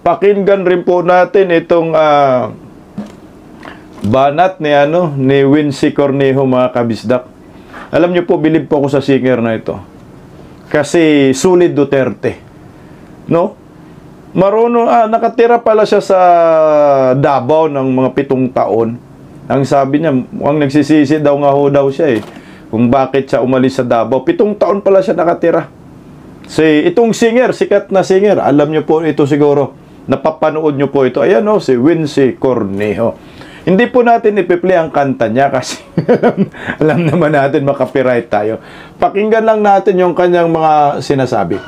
pakinggan rin po natin itong banat ni Wincy Cornejo, mga kabisdak. Alam niyo po, bilib po ako sa singer na ito. Kasi sulit Duterte. No? Nakatira pala siya sa Davao ng mga 7 taon. Ang sabi niya, mukhang nagsisisi daw siya kung bakit siya umalis sa Davao. 7 taon pala siya nakatira. Itong singer, sikat na singer, alam niyo po ito siguro. Napapanood niyo po ito. Ayan si Wincy Cornejo. Hindi po natin ipi-play ang kanta niya kasi alam naman natin makapiright tayo. Pakinggan lang natin yung kanyang mga sinasabi.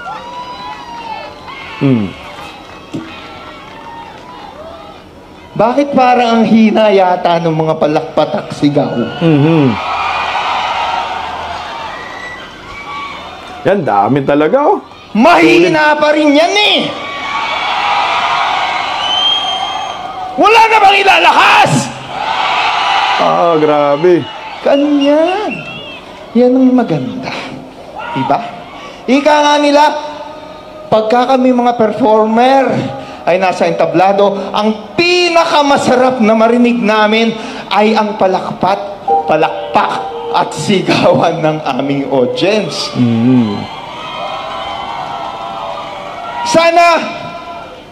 Bakit parang ang hina yata ng mga palakpatak sigaw? Yan, dami talaga Mahina pa rin yan Wala na bang ilalakas? Grabe. Ganyan. Yan ang maganda. Diba? Ika nga nila, pagka kami mga performer ay nasa entablado, ang pinakamasarap na marinig namin ay ang palakpak at sigawan ng aming audience. Sana,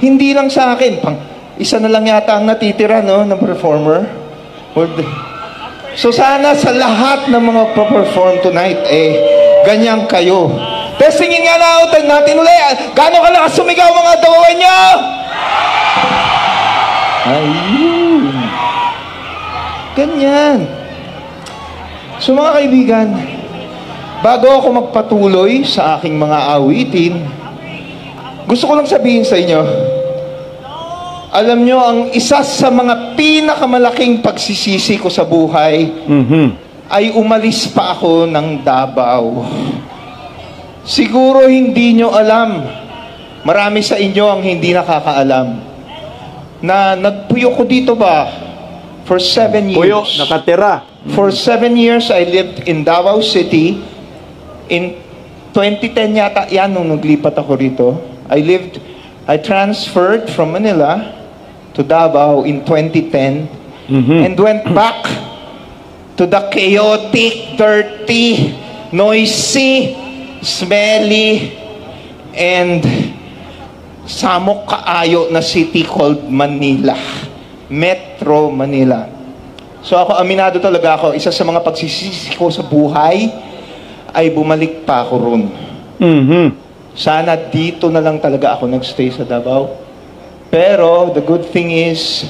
hindi lang sa akin, isa na lang yata ang natitira, ng performer. So sana sa lahat ng mga perform tonight, ganyan kayo. Testingin nga natin ulit. Gano'ng kalakas sumigaw mga dawawan nyo? Ayun. Ganyan. So mga kaibigan, bago ako magpatuloy sa aking mga awitin, gusto ko lang sabihin sa inyo, alam nyo, ang isa sa mga pinakamalaking pagsisisi ko sa buhay ay umalis pa ako ng Davao. Siguro hindi nyo alam, marami sa inyo ang hindi nakakaalam, na nagpuyo ko dito for 7 years. Puyo, nakatira. For 7 years, I lived in Davao City. In 2010 yata, nung naglipat ako rito. I transferred from Manila to Davao in 2010 and went back to the chaotic, dirty, noisy, smelly, and samok kaayo na city called Manila. Metro Manila. So ako, aminado talaga ako, isa sa mga pagsisisi ko sa buhay ay bumalik pa ako ron. Sana dito na lang talaga ako nagstay sa Davao. Pero the good thing is,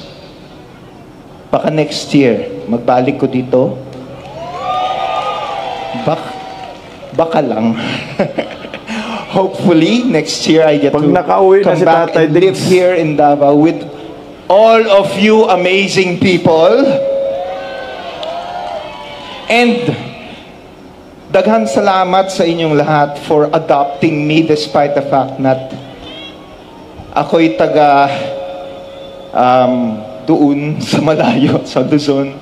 baka next year, magbalik ko dito. Baka lang. Hopefully, next year I get to come back and live here in Davao with all of you amazing people. And daghan salamat sa inyong lahat for adopting me despite the fact that ako'y taga doon sa malayo, sa Luzon.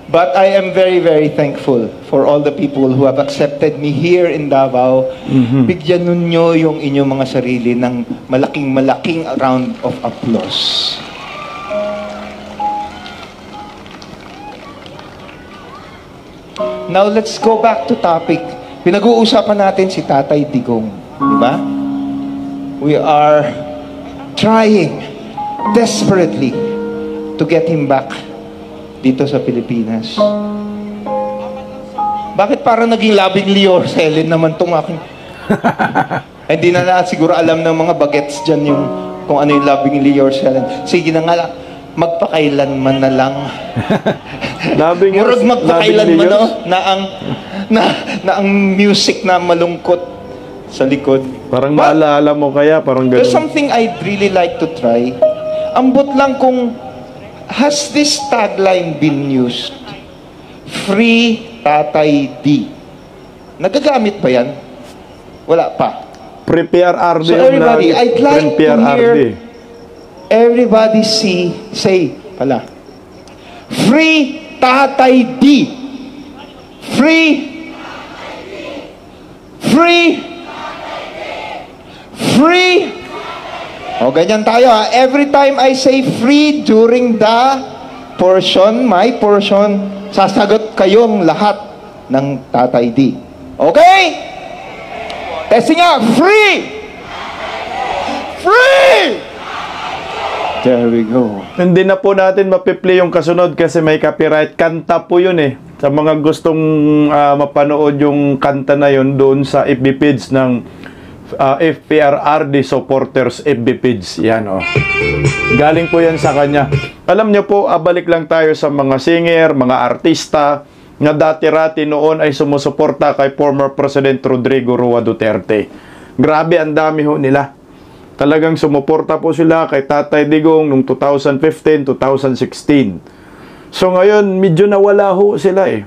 But I am very, very thankful for all the people who have accepted me here in Davao. Bigyan ninyo yung inyong mga sarili ng malaking round of applause. Now, let's go back to topic. Pinag-uusapan natin si Tatay Digong. Diba? We are trying desperately to get him back dito sa Pilipinas. Bakit parang naging labing Lior Helen naman itong aking... Hindi na siguro alam ng mga bagets dyan yung kung ano yung labing Lior Helen. Sige na nga, magpakailanman na lang. Murag magpakailanman na ang music na malungkot sa likod. Parang maalala mo kaya, parang ganun. There's something I'd really like to try. Ambot lang kung, has this tagline been used? Free Tatay D. Nagagamit ba yan? Wala pa. Prepare RD. So everybody, I'd like to hear everybody say pala. Free Tatay D. Free. Free. Free. O, ganyan tayo ha. Every time I say free during the portion, my portion, sasagot kayong lahat ng Tatay D. Okay? Testing nga, free! Free! There we go. Hindi na po natin mapiplay yung kasunod kasi may copyright. Kanta po yun eh. Sa mga gustong mapanood yung kanta na yun doon sa FB page ng FPRRD Supporters FB page. Yan o. Galing po yan sa kanya. Alam niyo po, balik lang tayo sa mga singer, mga artista na dati-rati noon ay sumusuporta kay former President Rodrigo Roa Duterte. Grabe, ang dami ho nila. Talagang sumuporta po sila kay Tatay Digong noong 2015, 2016. So ngayon, medyo nawala ho sila eh.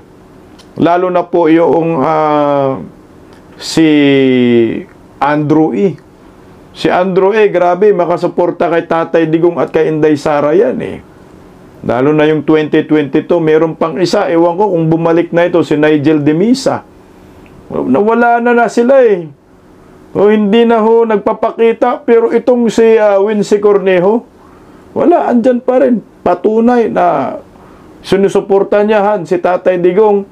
Lalo na po yung si Andrew E. Si Andrew E, grabe, makasuporta kay Tatay Digong at kay Inday Sara yan eh. Lalo na yung 2022, meron pang isa, ewan ko kung bumalik na ito, si Nigel De Misa. Nawala na sila eh. O hindi na ho nagpapakita, pero itong si Wincy Cornejo, wala, andyan pa rin. Patunay na sinusuporta niya si Tatay Digong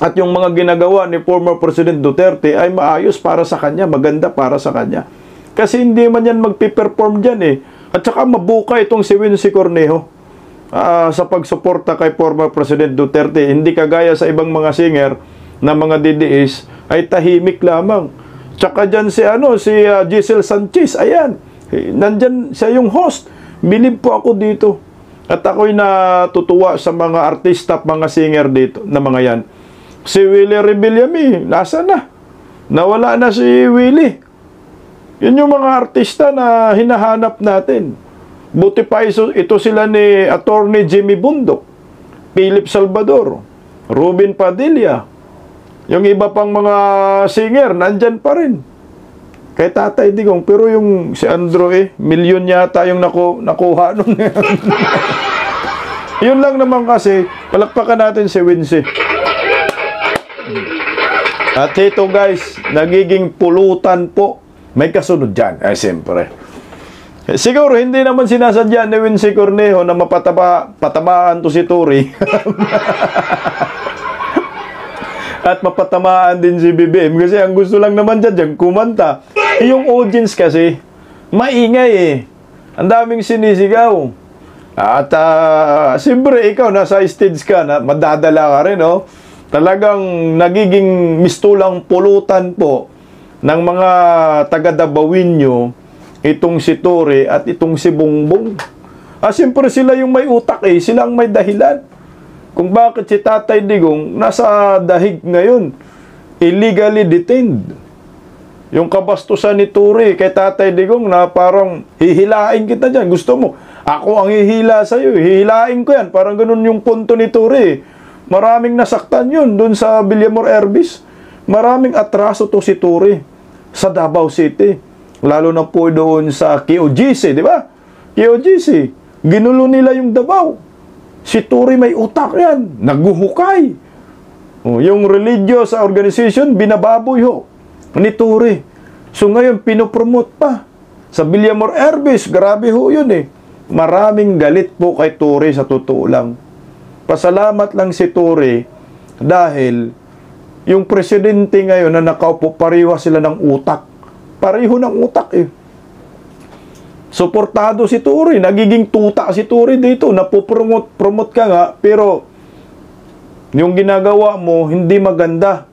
at yung mga ginagawa ni former President Duterte ay maayos para sa kanya, maganda para sa kanya. Kasi hindi man yan magpiperform dyan eh. At saka mabuka itong si Wincy Cornejo sa pagsuporta kay former President Duterte. Hindi kagaya sa ibang mga singer na mga DDS ay tahimik lamang. Tsaka dyan si Giselle Sanchez, ayan, nandyan siya yung host. Bilib po ako dito. At ako'y natutuwa sa mga artista at mga singer dito na mga yan. Si Willie Rebillami, nasa na? Nawala na si Willie. Yun yung mga artista na hinahanap natin. Buti pa ito sila ni Attorney Jimmy Bundok, Philip Salvador, Ruben Padilla. Yung iba pang mga singer, nandyan pa rin. Kay Tatay Digong. Pero yung si Andrew milyon yata yung nakuha nun. Yun lang naman kasi, palakpakan natin si Wincy. At ito guys, nagiging pulutan po. May kasunod dyan. Siyempre. Siguro, hindi naman sinasadya ni Wincy Cornejo na patamaan to si Tory. At mapatamaan din si BBM. Kasi ang gusto lang naman dyan kumanta. Yung audience kasi, maingay eh. Ang daming sinisigaw. At siyempre, ikaw, nasa stage ka, madadala ka rin, no? Talagang nagiging mistulang pulutan po ng mga taga-Dabawinyo itong si Tory at itong si Bongbong. Siyempre sila yung may utak eh. Sila ang may dahilan. Kung bakit si Tatay Digong nasa dahig ngayon, illegally detained. Yung kabastusan ni Tory kay Tatay Digong na parang hihilain kita dyan. Gusto mo, ako ang hihila sa'yo. Hihilain ko yan. Parang ganun yung punto ni Tory. Maraming nasaktan yun doon sa Villamor Erbis. Maraming atraso to si Tory sa Davao City. Lalo na po doon sa KOGC, di ba? KOGC. Ginulo nila yung Davao. Si Tory may utak yan. Naguhukay. Yung religious organization, binababoy ho ni Tory. So ngayon, pinopromote pa. Sa Villamor Erbis, grabe ho yun eh. Maraming galit po kay Tory sa totoo lang. Pasalamat lang si Tory dahil yung presidente ngayon na nakaupo, pareho sila ng utak. Pareho ng utak eh. Suportado si Tory, nagiging tuta si Tory dito, napopromote ka nga, pero yung ginagawa mo hindi maganda.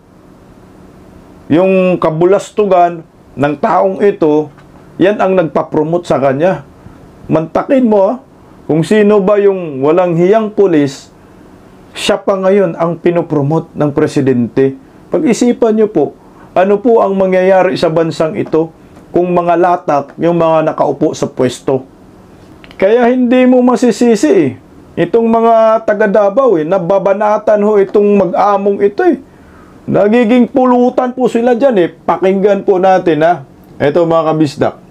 Yung kabulastugan ng taong ito, yan ang nagpapromote sa kanya. Mantakin mo kung sino ba yung walang hiyang pulis, siya pa ngayon ang pinopromote ng presidente. Pag-isipan nyo po, ano po ang mangyayari sa bansang ito kung mga latak yung mga nakaupo sa pwesto. Kaya hindi mo masisisi itong mga taga Davao nababanatan ho itong mag-among ito eh. Nagiging pulutan po sila dyan eh. Pakinggan po natin Ito mga kabisdak.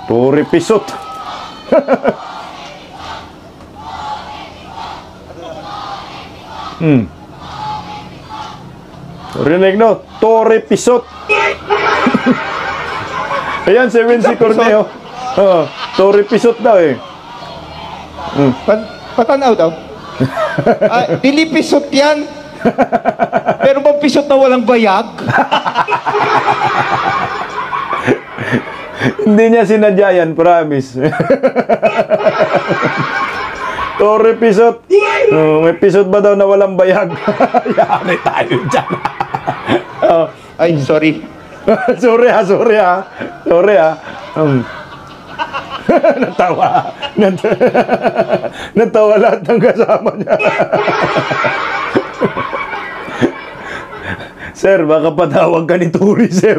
Tory pisot. Rinig no? Tory pisot. Ayan, si Wincy Corneo. Oh, Tory pisot daw eh. Patanaw daw. Dili pisot yan. Pero bang pisot na walang bayag? Hindi niya sinadya yan, promise. Tory pisot. May pisot ba daw na walang bayag? Yari tayo dyan. Ay, sorry. Sorry ha. Sorry ha. Natawa. Natawa lahat ng kasama niya. Sir, baka patawag ka ni Tory, sir.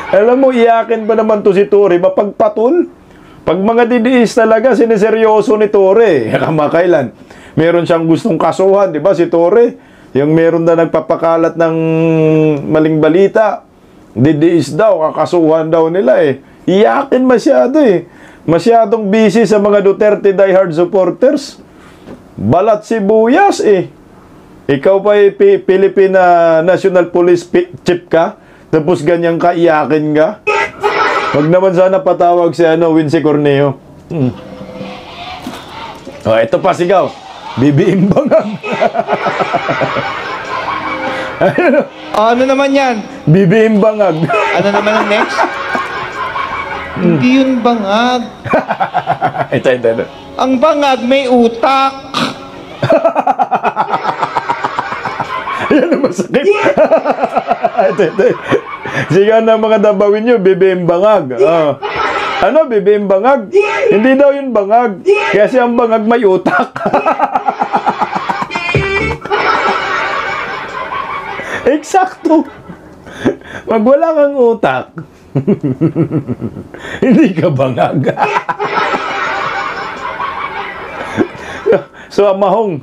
Alam mo, iyakin pa naman to si Tory, mapagpatul. Pag mga didiis talaga, siniseryoso ni Tory. Kamakailan, meron siyang gustong kasuhan, di ba, si Tory? Yung meron na nagpapakalat ng maling balita. Didiis daw, kakasuhan daw nila eh. Iyakin masyado eh. Masyadong busy sa mga Duterte diehard supporters. Balat sibuyas eh. Ikaw pa Philippine National Police Chief ka, tapos ganyan ka, iyakin ka. Wag naman sana patawag si Wincy Corneo. Oh, ito pa sigaw. Bibiing bangag. Ano naman yan? Bibiing bangag. Ano naman ang next? Hindi yun bangag. Ito. Ang bangag may utak. Yan ang masakit. Ito. Sige na mga dabawin nyo, bibiing bangag. Ano, bibiing bangag? Hindi daw yun bangag. Kasi ang bangag may utak. Eksakto. Pag wala kang utak, hindi ka bangag. So, amahong.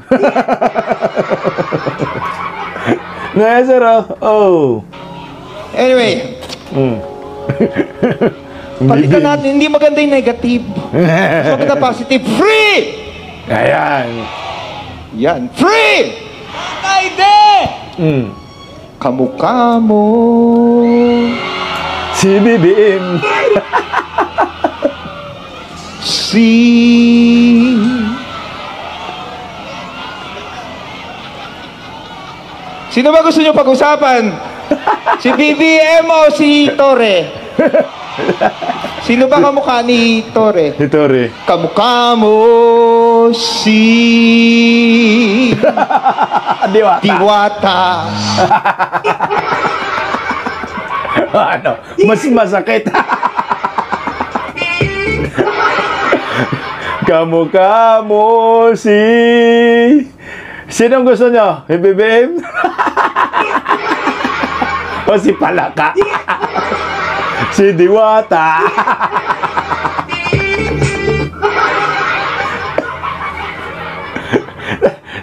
Sir, oh. Anyway. Palitan natin, hindi maganda yung negative. Mas maganda positive. Free! Ayan. Yan. Free! Kaide! Kamukha mo. Si BBM. Sino ba gusto nyo pag-usapan? Si BBM o si Tore? Sino ba kamukha ni Tore? Si Tore. Kamukha mo si Diwata. Diwata. Ano? Mas masakit. Kamukha mo si... Sinong gusto nyo? Si BBM? O si Palaka? Si Diwata?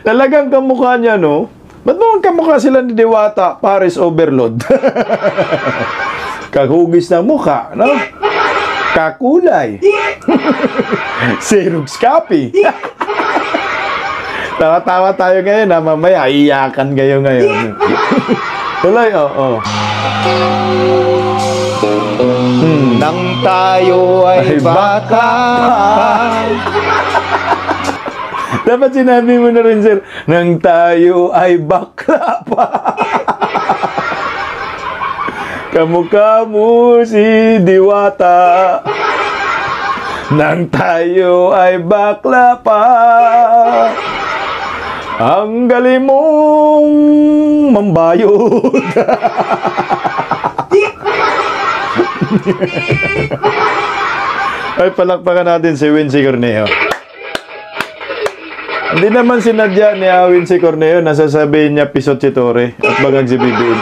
Talagang kamukha niya, no? Ba't naman kamukha sila ni Diwata? Paris Overload. Kahugis ng mukha, no? Kakulay. Xerox copy. Tawa-tawa tayo ngayon, ha? Mamaya, iyakan kayo ngayon. Tuloy, oo. Nang tayo ay bata. Dapat sinabi mo na rin, sir, nang tayo ay bakla pa. Kamukha mo si Diwata. Nang tayo ay bakla pa. Ang galing mong mambayod. Ay, palakpakan natin si Wincy Corneo. Hindi naman sinadya ni Wincy Corneo na sasabihin niya pisot si Tore at bagag si BBM.